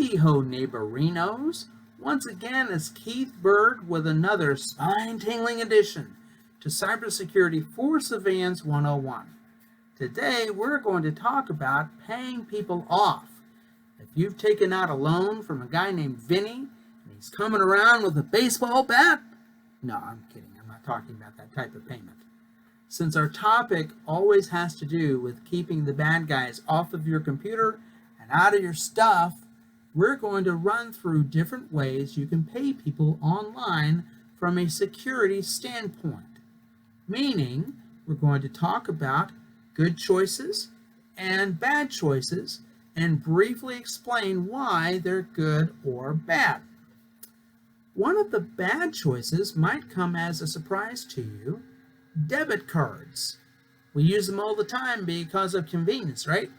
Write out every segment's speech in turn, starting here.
Howdy-ho, neighborinos. Once again, it's Keith Bird with another spine-tingling edition to Cybersecurity for Civilians 101. Today, we're going to talk about paying people off. If you've taken out a loan from a guy named Vinny, and he's coming around with a baseball bat, no, I'm kidding. I'm not talking about that type of payment. Since our topic always has to do with keeping the bad guys off of your computer and out of your stuff, we're going to run through different ways you can pay people online from a security standpoint. Meaning, we're going to talk about good choices and bad choices and briefly explain why they're good or bad. One of the bad choices might come as a surprise to you: debit cards. We use them all the time because of convenience, right?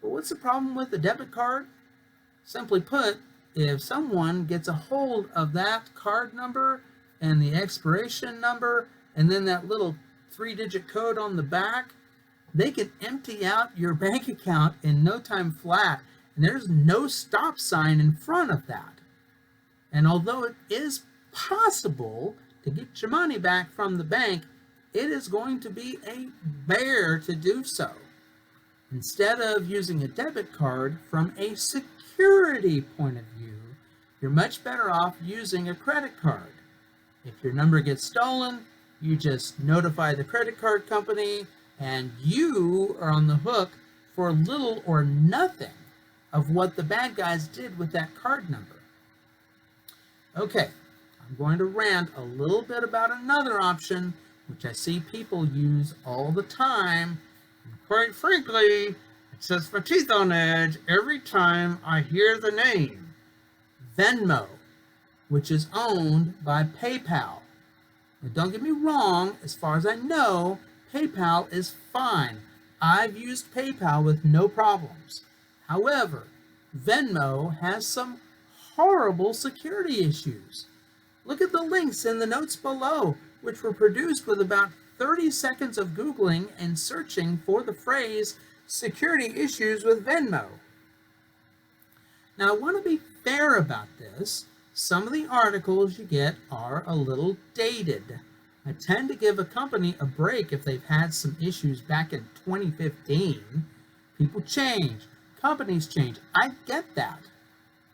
But what's the problem with a debit card? Simply put, if someone gets a hold of that card number and the expiration number and then that little 3-digit code on the back, they can empty out your bank account in no time flat, and there's no stop sign in front of that. And although it is possible to get your money back from the bank, it is going to be a bear to do so. Instead of using a debit card from a security point of view, you're much better off using a credit card. If your number gets stolen, you just notify the credit card company and you are on the hook for little or nothing of what the bad guys did with that card number. Okay, I'm going to rant a little bit about another option which I see people use all the time. And quite frankly, it sets my teeth on edge every time I hear the name. Venmo, which is owned by PayPal. Now, don't get me wrong, as far as I know, PayPal is fine. I've used PayPal with no problems. However, Venmo has some horrible security issues. Look at the links in the notes below, which were produced with about 30 seconds of Googling and searching for the phrase security issues with Venmo. Now, I want to be fair about this. Some of the articles you get are a little dated. I tend to give a company a break if they've had some issues back in 2015. People change. Companies change. I get that.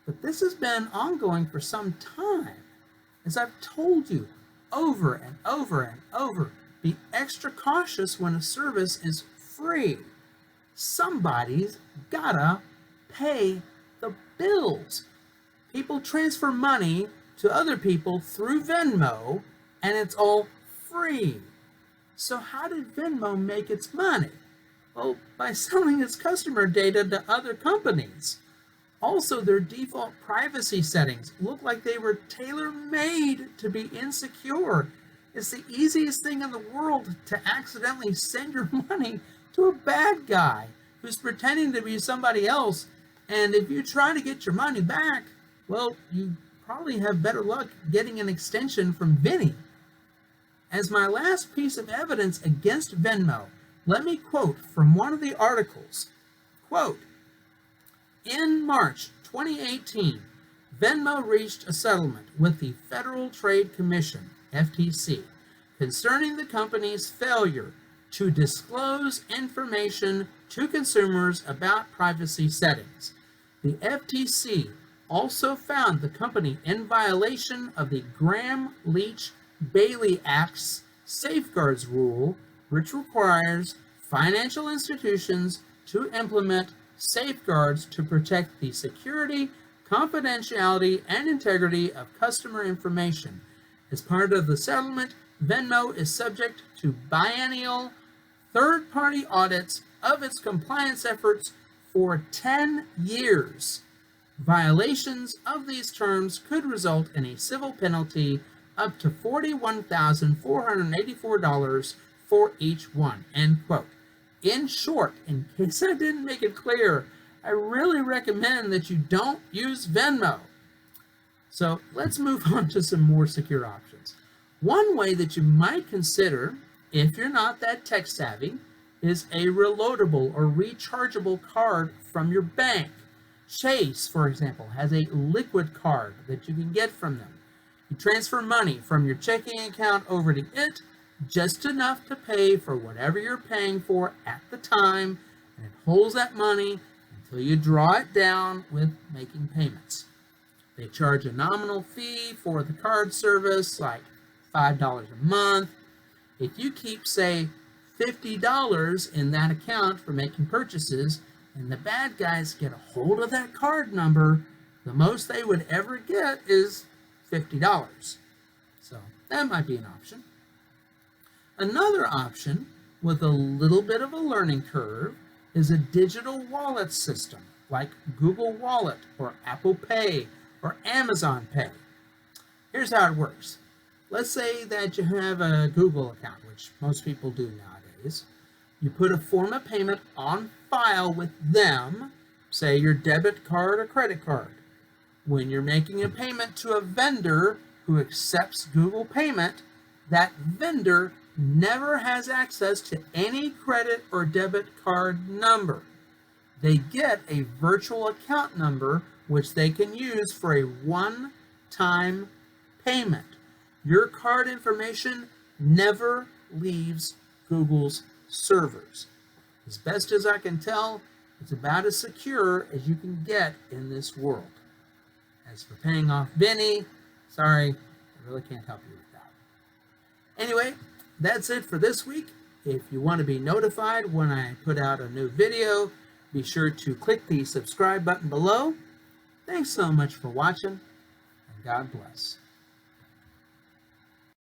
But this has been ongoing for some time. As I've told you over and over and over, be extra cautious when a service is free. Somebody's gotta pay the bills. People transfer money to other people through Venmo, and it's all free. So how did Venmo make its money? Well, by selling its customer data to other companies. Also, their default privacy settings look like they were tailor-made to be insecure. It's the easiest thing in the world to accidentally send your money to a bad guy who's pretending to be somebody else. And if you try to get your money back, well, you probably have better luck getting an extension from Vinny. As my last piece of evidence against Venmo, let me quote from one of the articles. Quote, "In March 2018, Venmo reached a settlement with the Federal Trade Commission, FTC, concerning the company's failure to disclose information to consumers about privacy settings. The FTC also found the company in violation of the Gramm-Leach-Bailey Act's Safeguards Rule, which requires financial institutions to implement safeguards to protect the security, confidentiality, and integrity of customer information. As part of the settlement, Venmo is subject to biennial third-party audits of its compliance efforts for 10 years. Violations of these terms could result in a civil penalty up to $41,484 for each one." End quote. In short, in case I didn't make it clear, I really recommend that you don't use Venmo. So let's move on to some more secure options. One way that you might consider, if you're not that tech savvy, is a reloadable or rechargeable card from your bank. Chase, for example, has a liquid card that you can get from them. You transfer money from your checking account over to it, just enough to pay for whatever you're paying for at the time, and it holds that money until you draw it down with making payments. They charge a nominal fee for the card service, like $5 a month. If you keep, say, $50 in that account for making purchases, and the bad guys get a hold of that card number, the most they would ever get is $50. So that might be an option. Another option with a little bit of a learning curve is a digital wallet system like Google Wallet or Apple Pay or Amazon Pay. Here's how it works. Let's say that you have a Google account, which most people do nowadays. You put a form of payment on file with them, say your debit card or credit card. When you're making a payment to a vendor who accepts Google Payment, that vendor never has access to any credit or debit card number. They get a virtual account number which they can use for a one-time payment. Your card information never leaves Google's servers. As best as I can tell, it's about as secure as you can get in this world. As for paying off Benny, sorry, I really can't help you with that. Anyway, that's it for this week. If you want to be notified when I put out a new video, be sure to click the subscribe button below. Thanks so much for watching, and God bless.